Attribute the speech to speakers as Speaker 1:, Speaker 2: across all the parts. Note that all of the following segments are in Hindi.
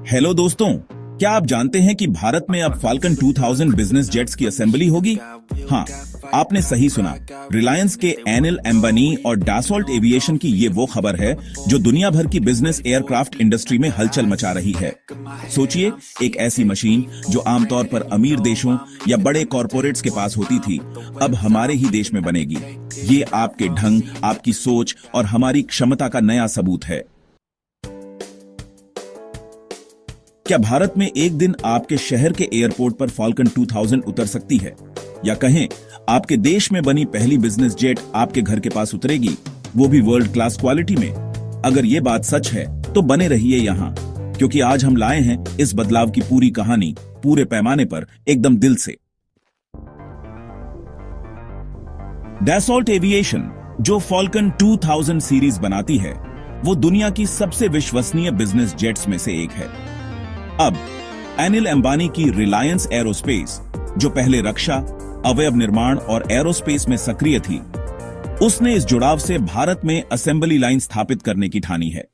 Speaker 1: हेलो दोस्तों, क्या आप जानते हैं कि भारत में अब फाल्कन 2000 बिजनेस जेट्स की असेंबली होगी? हाँ, आपने सही सुना। रिलायंस के अनिल अंबानी और डसॉल्ट एविएशन की ये वो खबर है जो दुनिया भर की बिजनेस एयरक्राफ्ट इंडस्ट्री में हलचल मचा रही है। सोचिए, एक ऐसी मशीन जो आमतौर पर अमीर देशों या बड़े कॉरपोरेट्स के पास होती थी, अब हमारे ही देश में बनेगी। ये आपके ढंग, आपकी सोच और हमारी क्षमता का नया सबूत है। क्या भारत में एक दिन आपके शहर के एयरपोर्ट पर फाल्कन 2000 उतर सकती है? या कहें, आपके देश में बनी पहली बिजनेस जेट आपके घर के पास उतरेगी, वो भी वर्ल्ड क्लास क्वालिटी में? अगर ये बात सच है तो बने रहिए यहाँ, क्योंकि आज हम लाए हैं इस बदलाव की पूरी कहानी, पूरे पैमाने पर, एकदम दिल से। डसॉल्ट एविएशन, जो फाल्कन 2000 सीरीज बनाती है, वो दुनिया की सबसे विश्वसनीय बिजनेस जेट्स में से एक है। अब अनिल अंबानी की रिलायंस एरोस्पेस, जो पहले रक्षा, अवयव निर्माण और एरोस्पेस में सक्रिय थी, उसने इस जुड़ाव से भारत में असेंबली लाइन स्थापित करने की ठानी है।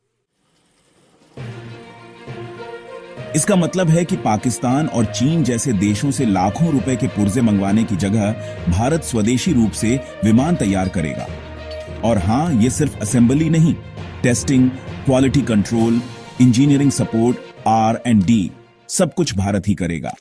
Speaker 1: इसका मतलब है कि पाकिस्तान और चीन जैसे देशों से लाखों रुपए के पुर्जे मंगवाने की जगह भारत स्वदेशी रूप से विमान तैयार करेगा। और हां, यह सिर्फ असेंबली नहीं, testing, quality control, engineering support, R&D सब कुछ भारत ही करेगा।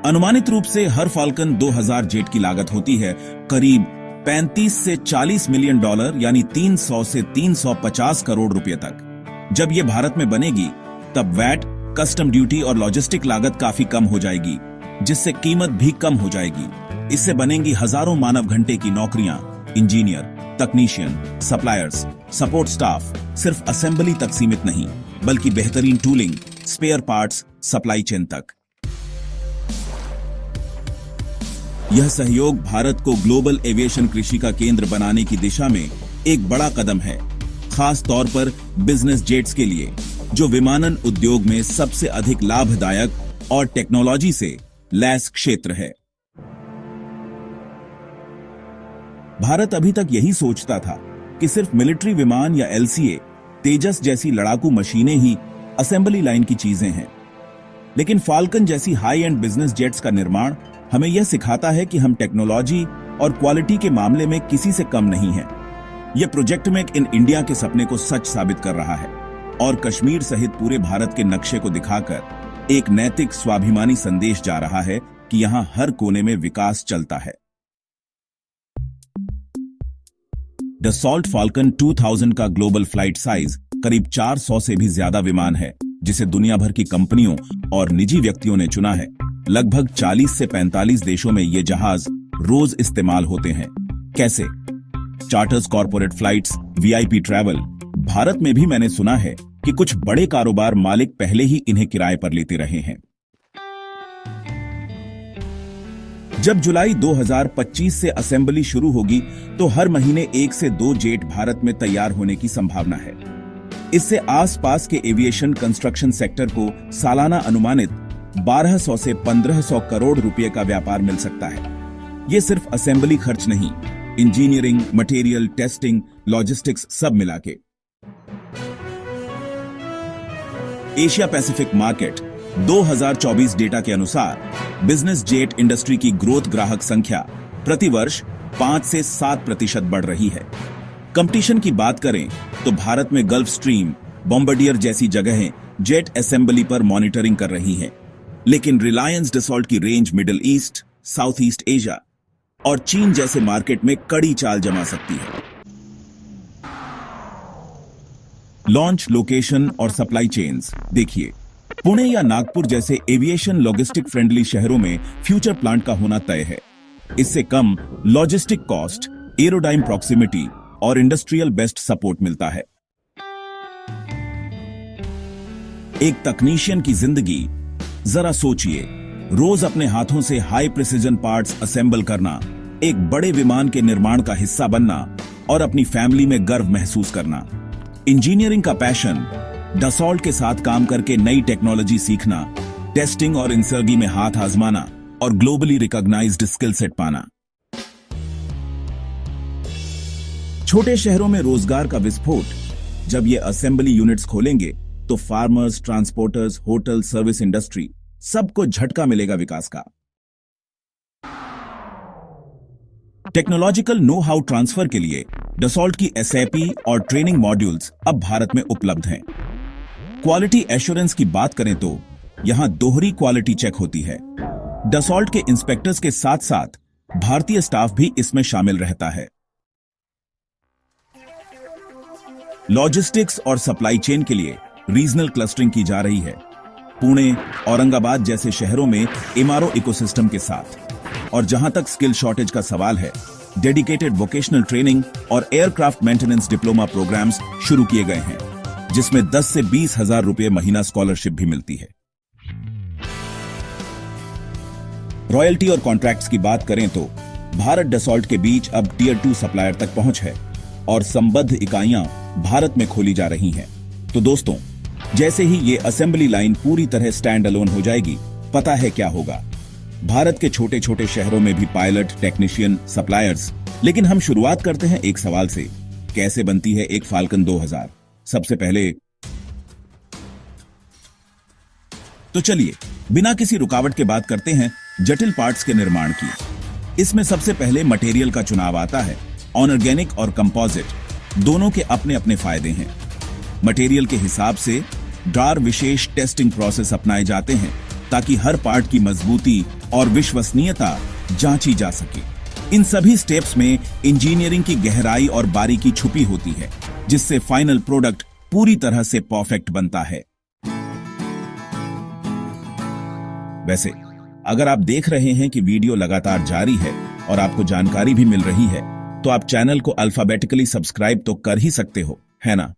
Speaker 1: अनुमानित रूप से हर फाल्कन 2000 जेट की लागत होती है करीब 35 से 40 मिलियन डॉलर, यानी 300 से 350 करोड़ रुपए तक। जब यह भारत में बनेगी, तब वैट, कस्टम ड्यूटी और लॉजिस्टिक लागत काफी कम हो जाएगी, जिससे कीमत भी कम हो जाएगी। इससे बनेंगी हजारों मानव घंटे की नौकरियां, engineer, technician, suppliers, support staff सिर्फ असेंबली तक सीमित नहीं, बल्कि बेहतरीन tooling, spare parts, supply chain तक। यह सहयोग भारत को ग्लोबल एविएशन कृषि का केंद्र बनाने की दिशा में एक बड़ा कदम है, खास तौर पर बिजनेस जेट्स के लिए, जो विमानन उद्योग में सबसे अधिक लाभदायक और टेक्नोलॉजी से लैस क्षेत्र है। भारत अभी तक यही सोचता था कि सिर्फ मिलिट्री विमान या LCA, तेजस जैसी लड़ाकू मशीनें ही असेंबली लाइन की चीजें हैं। लेकिन फाल्कन जैसी हाई एंड बिजनेस जेट्स का निर्माण हमें यह सिखाता है कि हम टेक्नोलॉजी और क्वालिटी के मामले में किसी से कम नहीं हैं। यह प्रोजेक्ट मेक इन इंडिया के सपने को सच साबित कर रहा है और कश्मीर सहित पूरे भारत के नक्शे को दिखाकर एक नैतिक, स्वाभिमानी संदेश जा रहा है कि यहां हर कोने में विकास चलता है। डसॉल्ट फाल्कन 2000 का ग्लोबल फ्लाइट साइज करीब 400 से भी ज्यादा विमान है, जिसे दुनिया भर की कंपनियों और निजी व्यक्तियों ने चुना है। लगभग 40 से 45 देशों में ये जहाज रोज इस्तेमाल होते हैं। कैसे? Charters, corporate flights, VIP travel. Bharat में भी मैंने सुना है कि कुछ बड़े कारोबार मालिक पहले ही इन्हें किराए पर लेते रहे हैं। जब जुलाई 2025 से असेंबली शुरू होगी, तो हर महीने 1 से 2 जेट भारत में तैयार होने की संभावना है। इससे आसपास के एविएशन कंस्ट्रक्शन सेक्टर को सालाना अनुमानित 1200 से 1500 करोड़ रुपए का व्यापार मिल सकता है। यह सिर्फ असेंबली खर्च नहीं, इंजीनियरिंग, मटेरियल, टेस्टिंग, लॉजिस्टिक्स सब मिला के। एशिया पैसिफिक मार्केट 2024 डेटा के अनुसार बिजनेस जेट इंडस्ट्री की ग्रोथ ग्राहक संख्या प्रतिवर्ष 5 से 7% बढ़ रही है। कंपटीशन की बात करें तो भारत में गल्फ स्ट्रीम, बॉम्बार्डियर जैसी जगहें जेट असेंबली पर मॉनिटरिंग कर रही हैं, लेकिन रिलायंस डसॉल्ट की range middle east, south east Asia और चीन जैसे मार्केट में कड़ी चाल जमा सकती है। लॉन्च, लोकेशन और सप्लाई चेन्स देखिए। पुणे या नागपुर जैसे एविएशन लॉजिस्टिक फ्रेंडली शहरों में फ्यूचर प्लांट का होना तय है। इससे कम लॉजिस्टिक कॉस्ट, एरोडाइम प्रॉक्सिमिटी और इंडस्ट्रियल बेस्ट सपोर्ट मिलता है। एक तकनीशियन की जिंदगी, जरा सोचिए, रोज अपने हाथों से हाई प्रिसिजन पार्ट्स असेंबल करना, एक बड़े विमान के निर्माण का हिस्सा बनना और अपनी फैमिली में गर्व महसूस करना। इंजीनियरिंग का पैशन, डसॉल्ट के साथ काम करके नई टेक्नोलॉजी सीखना, टेस्टिंग और इंसर्गी में हाथ आजमाना और ग्लोबली रिकॉग्नाइज्ड स्किल सेट पाना। छोटे शहरों में रोजगार का विस्फोट, जब ये असेंबली यूनिट्स खोलेंगे तो farmers, transporters, hotel, service industry सबको झटका मिलेगा विकास का। टेक्नोलॉजिकल नो हाउ ट्रांसफर के लिए डसॉल्ट की एसएपी और ट्रेनिंग मॉड्यूल्स अब भारत में उपलब्ध हैं। क्वालिटी एश्योरेंस की बात करें तो यहां दोहरी क्वालिटी चेक होती है। डसॉल्ट के इंस्पेक्टर्स के साथ साथ भारतीय स्टाफ भी इसमें शामिल रहता है। लॉजिस्टिक्स और सप्लाई चेन के लिए रीजनल क्लस्टरिंग की जा रही है, पुणे, औरंगाबाद जैसे शहरों में एमआरओ इकोसिस्टम के साथ। और जहां तक स्किल शॉर्टेज का सवाल है, डेडिकेटेड वोकेशनल ट्रेनिंग और एयरक्राफ्ट मेंटेनेंस डिप्लोमा प्रोग्राम्स शुरू किए गए हैं, जिसमें 10 से 20 हजार रुपये महीना स्कॉलरशिप भी मिलती है। रॉयल्टी और कॉन्ट्रैक्ट्स की बात करें तो भारत डसॉल्ट के बीच अब टियर 2 सप्लायर तक पहुंच है और संबद्ध इकाइयां भारत में खोली जा रही हैं। तो दोस्तों, जैसे ही ये असेंबली लाइन पूरी तरह स्टैंड अलोन हो जाएगी, पता है क्या होगा? भारत के छोटे छोटे शहरों में भी पायलट, टेक्नीशियन, सप्लायर्स। लेकिन हम शुरुआत करते हैं एक सवाल से, कैसे बनती है एक फाल्कन 2000? सबसे पहले तो चलिए बिना किसी रुकावट के बात करते हैं जटिल पार्ट्स के निर्माण की। इसमें सबसे पहले मटेरियल का चुनाव आता है। ऑर्गेनिक और कंपोजिट दोनों के अपने अपने फायदे हैं। मटेरियल के हिसाब से ड्रार विशेष टेस्टिंग प्रोसेस अपनाए जाते हैं ताकि हर पार्ट की मजबूती और विश्वसनीयता जांची जा सके। इन सभी स्टेप्स में इंजीनियरिंग की गहराई और बारीकी छुपी होती है, जिससे फाइनल प्रोडक्ट पूरी तरह से परफेक्ट बनता है। वैसे अगर आप देख रहे हैं कि वीडियो लगातार जारी है और आपको जानकारी भी मिल रही है, तो आप चैनल को अल्फाबेटिकली सब्सक्राइब तो कर ही सकते हो, है ना?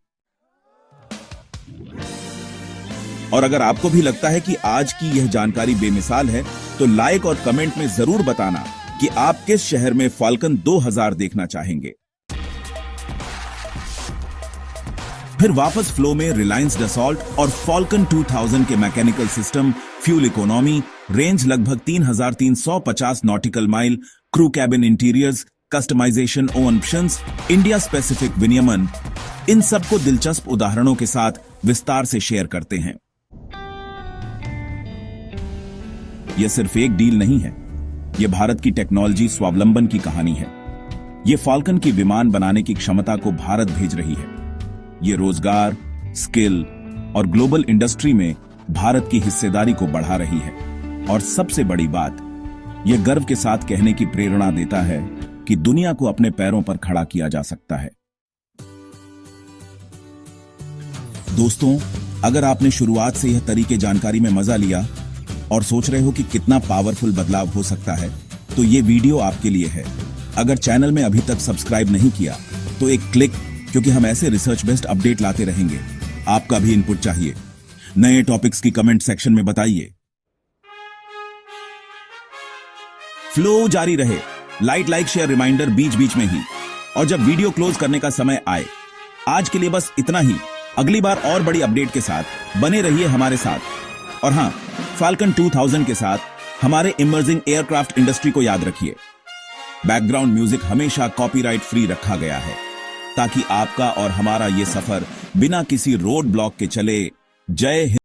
Speaker 1: और अगर आपको भी लगता है कि आज की यह जानकारी बेमिसाल है, तो लाइक और कमेंट में जरूर बताना कि आप किस शहर में फाल्कन 2000 देखना चाहेंगे। फिर वापस फ्लो में रिलायंस डसॉल्ट और फाल्कन 2000 के mechanical system, fuel economy, range लगभग 3350 nautical mile, crew cabin interiors, customisation options, India specific विनियमन, इन सबको दिलचस्प उदाहरणों के साथ विस्तार से शेयर करते हैं। यह सिर्फ एक डील नहीं है, यह भारत की टेक्नोलॉजी स्वावलंबन की कहानी है। यह फाल्कन की विमान बनाने की क्षमता को भारत भेज रही है। ये रोजगार, स्किल और ग्लोबल इंडस्ट्री में भारत की हिस्सेदारी को बढ़ा रही है। और सबसे बड़ी बात, यह गर्व के साथ कहने की प्रेरणा देता है कि दुनिया को अपने पैरों पर खड़ा किया जा सकता है। दोस्तों, अगर आपने शुरुआत से यह तरीके जानकारी में मजा लिया और सोच रहे हो कि कितना पावरफुल बदलाव हो सकता है, तो ये वीडियो आपके लिए है। अगर चैनल में अभी तक सब्सक्राइब नहीं किया तो एक क्लिक, क्योंकि हम ऐसे रिसर्च बेस्ड अपडेट लाते रहेंगे। आपका भी इनपुट चाहिए। नए टॉपिक्स की कमेंट सेक्शन में बताइए। फ्लो जारी रहे, लाइक शेयर रिमाइंडर बीच बीच में ही। और जब वीडियो क्लोज करने का समय आए, आज के लिए बस इतना ही। अगली बार और बड़ी अपडेट के साथ बने रहिए हमारे साथ। और हां, फाल्कन 2000 के साथ हमारे इमर्जिंग एयरक्राफ्ट इंडस्ट्री को याद रखिए। बैकग्राउंड म्यूजिक हमेशा कॉपीराइट फ्री रखा गया है, ताकि आपका और हमारा ये सफर बिना किसी रोड ब्लॉक के चले। जय हिंद।